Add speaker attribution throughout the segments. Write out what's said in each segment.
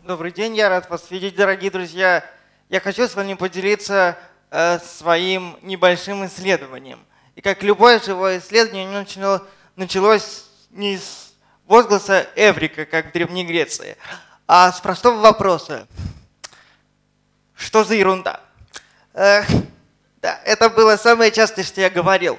Speaker 1: Добрый день, я рад вас видеть, дорогие друзья. Я хочу с вами поделиться своим небольшим исследованием. И как любое живое исследование, началось не с возгласа «Эврика», как в Древней Греции, а с простого вопроса: что за ерунда? Да, это было самое частое, что я говорил.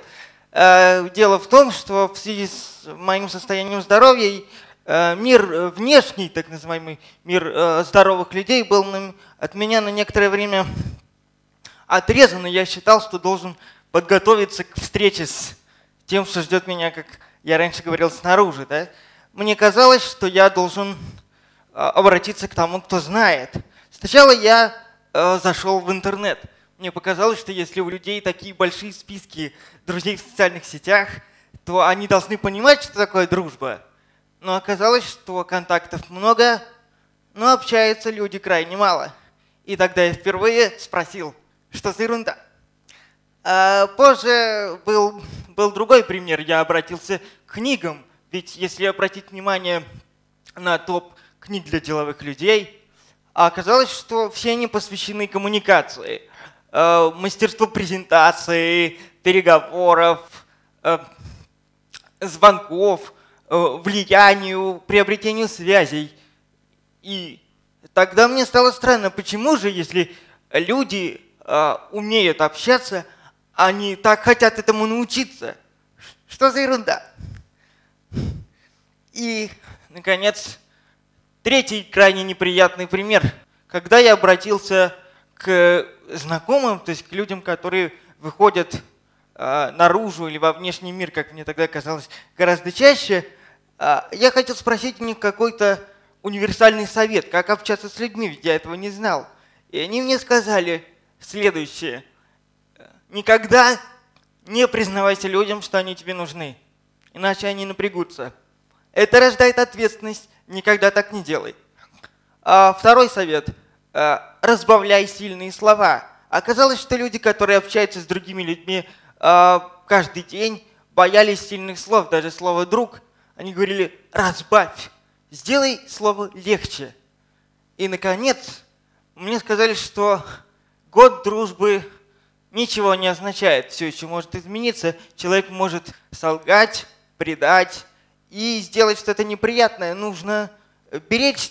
Speaker 1: Дело в том, что в связи с моим состоянием здоровья мир внешний, так называемый мир здоровых людей, был от меня на некоторое время отрезан, и я считал, что должен подготовиться к встрече с тем, что ждет меня, как я раньше говорил, снаружи. Да? Мне казалось, что я должен обратиться к тому, кто знает. Сначала я зашел в интернет. Мне показалось, что если у людей такие большие списки друзей в социальных сетях, то они должны понимать, что такое дружба. Но оказалось, что контактов много, но общаются люди крайне мало. И тогда я впервые спросил, что за ерунда. Позже был другой пример. Я обратился к книгам. Ведь если обратить внимание на топ книг для деловых людей, оказалось, что все они посвящены коммуникации, мастерству презентации, переговоров, звонков, влиянию, приобретению связей. И тогда мне стало странно, почему же, если люди умеют общаться, они так хотят этому научиться? Что за ерунда? И, наконец, третий крайне неприятный пример. Когда я обратился к знакомым, то есть к людям, которые выходят наружу или во внешний мир, как мне тогда казалось, гораздо чаще, я хотел спросить у них какой-то универсальный совет, как общаться с людьми, ведь я этого не знал. И они мне сказали следующее: никогда не признавайся людям, что они тебе нужны, иначе они напрягутся. Это рождает ответственность, никогда так не делай. Второй совет: разбавляй сильные слова. Оказалось, что люди, которые общаются с другими людьми каждый день, боялись сильных слов, даже слово «друг». Они говорили: разбавь, сделай слово легче. И, наконец, мне сказали, что год дружбы ничего не означает, все еще может измениться. Человек может солгать, предать и сделать что-то неприятное. Нужно беречь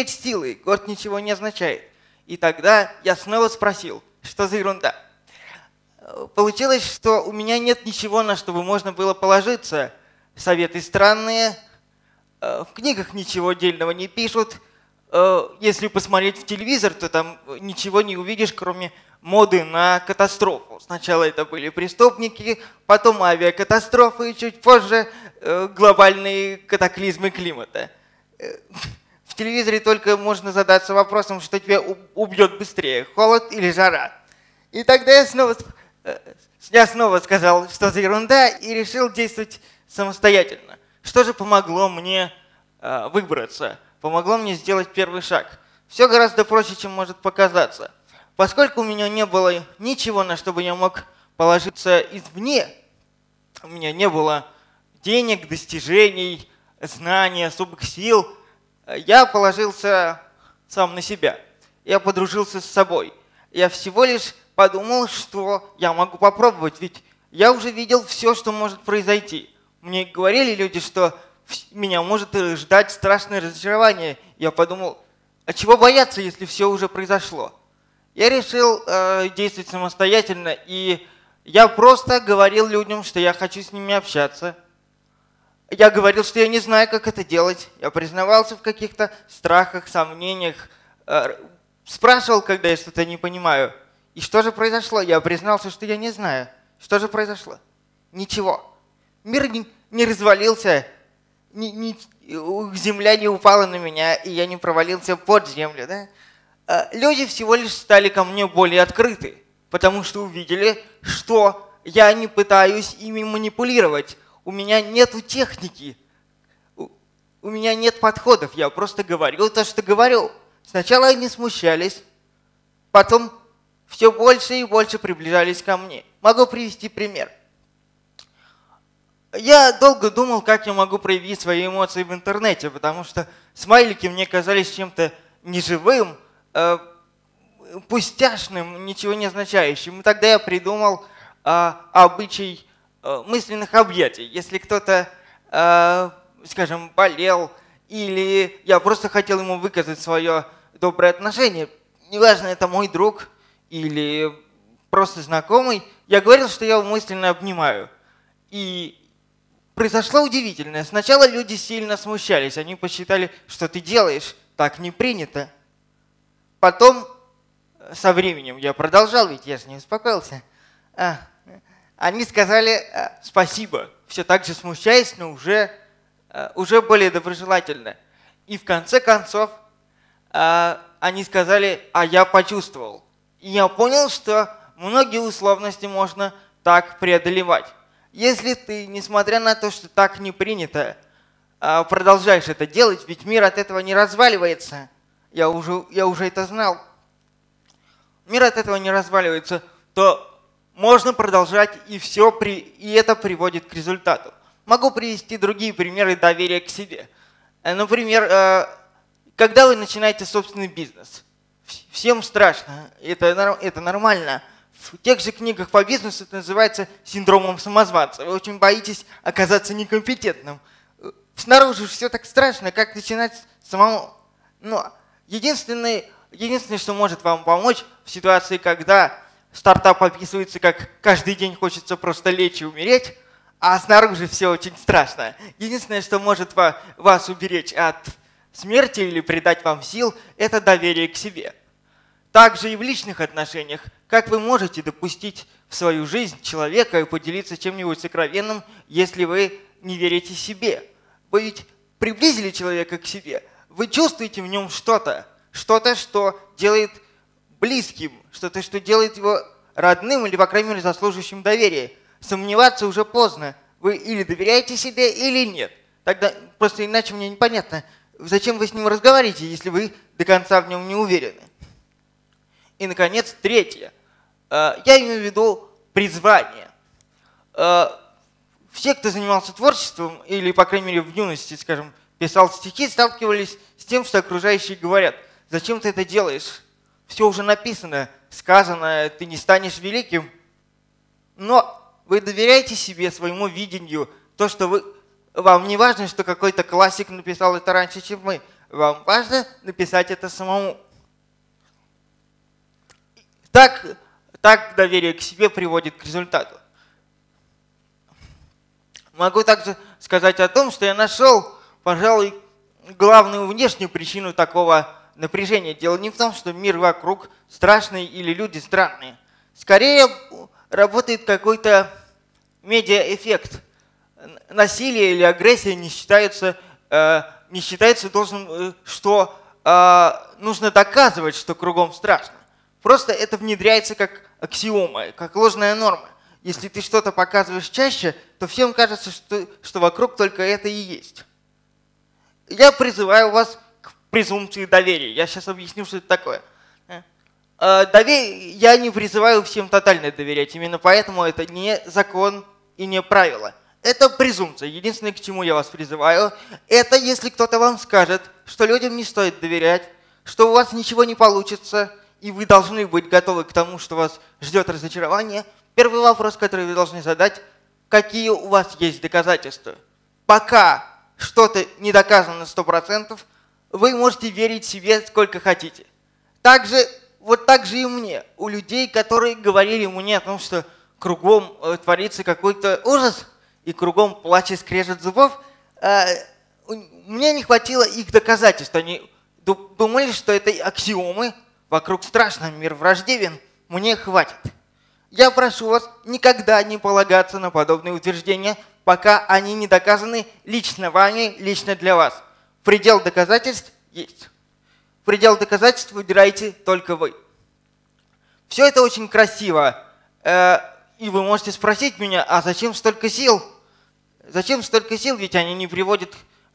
Speaker 1: силы, год ничего не означает. И тогда я снова спросил, что за ерунда. Получилось, что у меня нет ничего, на что бы можно было положиться. Советы странные, в книгах ничего дельного не пишут. Если посмотреть в телевизор, то там ничего не увидишь, кроме моды на катастрофу. Сначала это были преступники, потом авиакатастрофы, и чуть позже глобальные катаклизмы климата. В телевизоре только можно задаться вопросом, что тебя убьет быстрее, холод или жара. И тогда я снова сказал, что за ерунда, и решил действовать самостоятельно. Что же помогло мне выбраться? Помогло мне сделать первый шаг. Все гораздо проще, чем может показаться. Поскольку у меня не было ничего, на что бы я мог положиться извне, у меня не было денег, достижений, знаний, особых сил, я положился сам на себя. Я подружился с собой. Я всего лишь подумал, что я могу попробовать, ведь я уже видел все, что может произойти. Мне говорили люди, что меня может ждать страшное разочарование. Я подумал, а чего бояться, если все уже произошло? Я решил действовать самостоятельно, и я просто говорил людям, что я хочу с ними общаться. Я говорил, что я не знаю, как это делать. Я признавался в каких-то страхах, сомнениях, спрашивал, когда я что-то не понимаю. И что же произошло? Я признался, что я не знаю. Что же произошло? Ничего. Мир не развалился, земля не упала на меня, и я не провалился под землю. Да? Люди всего лишь стали ко мне более открыты, потому что увидели, что я не пытаюсь ими манипулировать. У меня нету техники, у меня нет подходов, я просто говорю то, что говорю. Сначала они смущались, потом все больше и больше приближались ко мне. Могу привести пример. Я долго думал, как я могу проявить свои эмоции в интернете, потому что смайлики мне казались чем-то неживым, пустяшным, ничего не означающим. И тогда я придумал обычай мысленных объятий. Если кто-то, скажем, болел, или я просто хотел ему выказать свое доброе отношение, неважно, это мой друг или просто знакомый, я говорил, что я его мысленно обнимаю. И произошло удивительное. Сначала люди сильно смущались, они посчитали, что ты делаешь, так не принято. Потом, со временем, я продолжал, ведь я же не успокоился. Они сказали спасибо, все так же смущаясь, но уже более доброжелательно. И в конце концов они сказали, я почувствовал. И я понял, что многие условности можно так преодолевать. Если ты, несмотря на то, что так не принято, продолжаешь это делать, ведь мир от этого не разваливается. Я уже это знал. Мир от этого не разваливается, то можно продолжать, и это приводит к результату. Могу привести другие примеры доверия к себе. Например, когда вы начинаете собственный бизнес, всем страшно, это нормально. В тех же книгах по бизнесу это называется синдромом самозванца. Вы очень боитесь оказаться некомпетентным. Снаружи все так страшно, как начинать самому. Но единственное, что может вам помочь в ситуации, когда стартап описывается как каждый день хочется просто лечь и умереть, а снаружи все очень страшно. Единственное, что может вас уберечь от смерти или придать вам сил, это доверие к себе. Также и в личных отношениях. Как вы можете допустить в свою жизнь человека и поделиться чем-нибудь сокровенным, если вы не верите себе? Вы ведь приблизили человека к себе. Вы чувствуете в нем что-то, что делает близким, что-то, что делает его родным или, по крайней мере, заслуживающим доверия. Сомневаться уже поздно. Вы или доверяете себе, или нет. Тогда просто иначе мне непонятно, зачем вы с ним разговариваете, если вы до конца в нем не уверены. И, наконец, третье. Я имею в виду призвание. Все, кто занимался творчеством, или, по крайней мере, в юности, скажем, писал стихи, сталкивались с тем, что окружающие говорят: зачем ты это делаешь? Все уже написано, сказано, ты не станешь великим. Но вы доверяете себе, своему видению, то, что вам не важно, что какой-то классик написал это раньше, чем мы. Вам важно написать это самому. Так доверие к себе приводит к результату. Могу также сказать о том, что я нашел, пожалуй, главную внешнюю причину такого напряжения. Дело не в том, что мир вокруг страшный или люди странные. Скорее работает какой-то медиаэффект. Насилие или агрессия не считается должным, что нужно доказывать, что кругом страшно. Просто это внедряется как аксиома, как ложная норма. Если ты что-то показываешь чаще, то всем кажется, что вокруг только это и есть. Я призываю вас к презумпции доверия. Я сейчас объясню, что это такое. Я не призываю всем тотально доверять. Именно поэтому это не закон и не правило. Это презумпция. Единственное, к чему я вас призываю, это если кто-то вам скажет, что людям не стоит доверять, что у вас ничего не получится, и вы должны быть готовы к тому, что вас ждет разочарование. Первый вопрос, который вы должны задать: какие у вас есть доказательства? Пока что-то не доказано на 100%, вы можете верить себе сколько хотите. Так же и мне. У людей, которые говорили мне о том, что кругом творится какой-то ужас, и кругом плач и скрежет зубов, мне не хватило их доказательств. Они думали, что это аксиомы, вокруг страшно, мир враждебен, мне хватит. Я прошу вас никогда не полагаться на подобные утверждения, пока они не доказаны лично вами, лично для вас. Предел доказательств есть. Предел доказательств выбираете только вы. Все это очень красиво. И вы можете спросить меня: а зачем столько сил? Зачем столько сил? Ведь они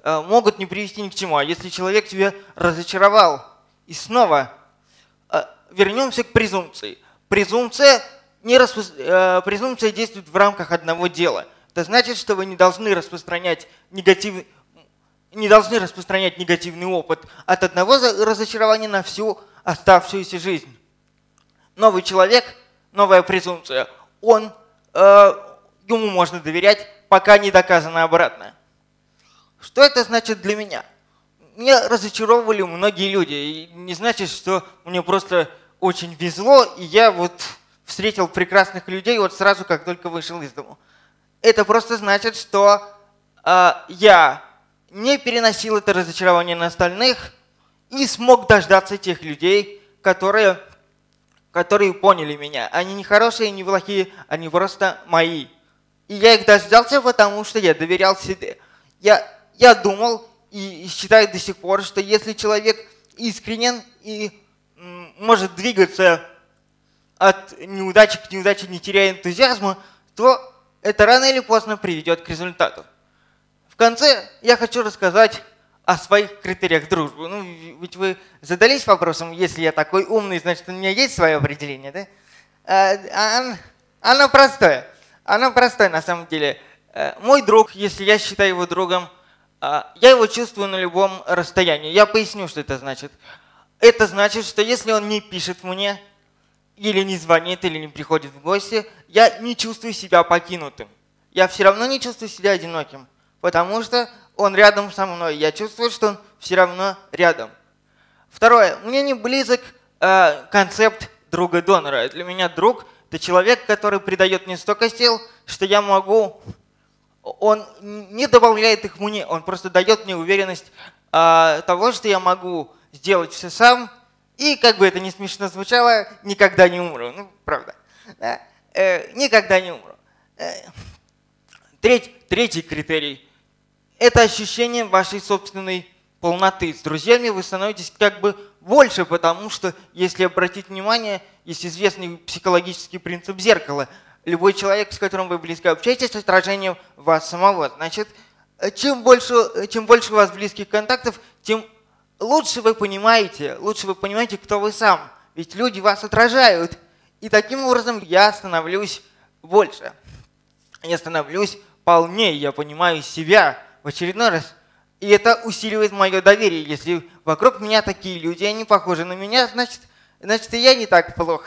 Speaker 1: могут не привести ни к чему. А если человек тебя разочаровал? И снова вернемся к презумпции. Презумпция действует в рамках одного дела. Это значит, что вы не должны распространять не должны распространять негативный опыт от одного разочарования на всю оставшуюся жизнь. Новый человек, новая презумпция, ему можно доверять, пока не доказано обратное. Что это значит для меня? Меня разочаровывали многие люди, и не значит, что мне просто очень везло, и я вот встретил прекрасных людей вот сразу, как только вышел из дому. Это просто значит, что я не переносил это разочарование на остальных и смог дождаться тех людей, которые поняли меня. Они не хорошие, не плохие, они просто мои. И я их дождался, потому что я доверял себе. Я думал и считаю до сих пор, что если человек искренен и может двигаться от неудачи к неудаче, не теряя энтузиазма, то это рано или поздно приведет к результату. В конце я хочу рассказать о своих критериях дружбы. Ну, ведь вы задались вопросом, если я такой умный, значит, у меня есть свое определение, да? Оно простое. Оно простое на самом деле. Мой друг, если я считаю его другом, я его чувствую на любом расстоянии. Я поясню, что это значит. Это значит, что если он не пишет мне, или не звонит, или не приходит в гости, я не чувствую себя покинутым. Я все равно не чувствую себя одиноким, потому что он рядом со мной. Я чувствую, что он все равно рядом. Второе. Мне не близок концепт друга-донора. Для меня друг – это человек, который придает мне столько сил, что я могу… Он не добавляет их мне, он просто дает мне уверенность того, что я могу сделать все сам, и, как бы это ни смешно звучало, никогда не умру. Ну, правда. Да? Никогда не умру. Третий критерий – это ощущение вашей собственной полноты. С друзьями вы становитесь как бы больше, потому что, если обратить внимание, есть известный психологический принцип зеркала. Любой человек, с которым вы близко общаетесь, отражение вас самого. Значит, чем больше у вас близких контактов, тем лучше вы понимаете, кто вы сам. Ведь люди вас отражают. И таким образом я становлюсь больше. Я становлюсь полнее, я понимаю себя в очередной раз. И это усиливает мое доверие. Если вокруг меня такие люди, они похожи на меня, значит и я не так плох.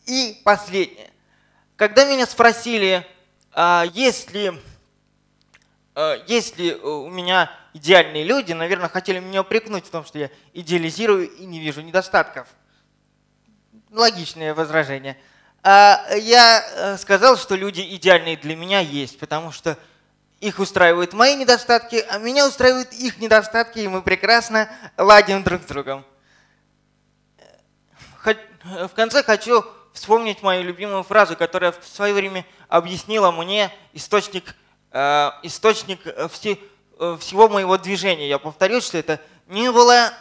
Speaker 1: И последнее. Когда меня спросили, есть ли у меня идеальные люди, наверное, хотели меня упрекнуть в том, что я идеализирую и не вижу недостатков. Логичное возражение. Я сказал, что люди идеальные для меня есть, потому что их устраивают мои недостатки, а меня устраивают их недостатки, и мы прекрасно ладим друг с другом. В конце хочу вспомнить мою любимую фразу, которая в свое время объяснила мне источник всего моего движения. Я повторюсь, что это не было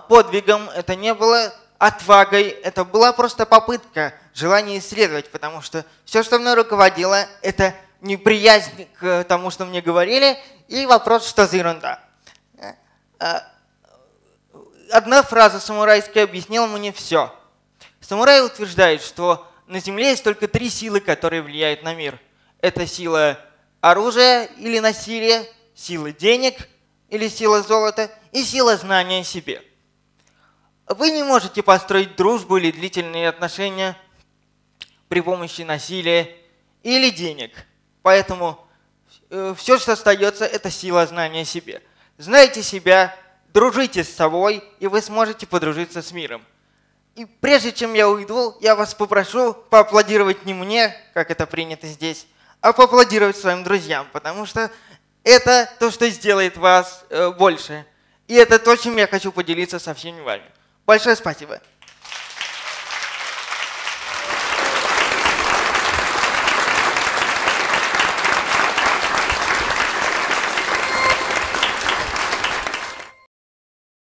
Speaker 1: подвигом, это не было отвагой, это была просто попытка, желание исследовать, потому что все, что мной руководило, это неприязнь к тому, что мне говорили, и вопрос, что за ерунда. Одна фраза самурайская объяснила мне все. Самурай утверждает, что на Земле есть только 3 силы, которые влияют на мир. Это сила оружия или насилия, сила денег или сила золота и сила знания о себе. Вы не можете построить дружбу или длительные отношения при помощи насилия или денег. Поэтому все, что остается, это сила знания о себе. Знайте себя, дружите с собой, и вы сможете подружиться с миром. И прежде чем я уйду, я вас попрошу поаплодировать не мне, как это принято здесь, а поаплодировать своим друзьям, потому что это то, что сделает вас больше. И это то, чем я хочу поделиться со всеми вами. Большое спасибо.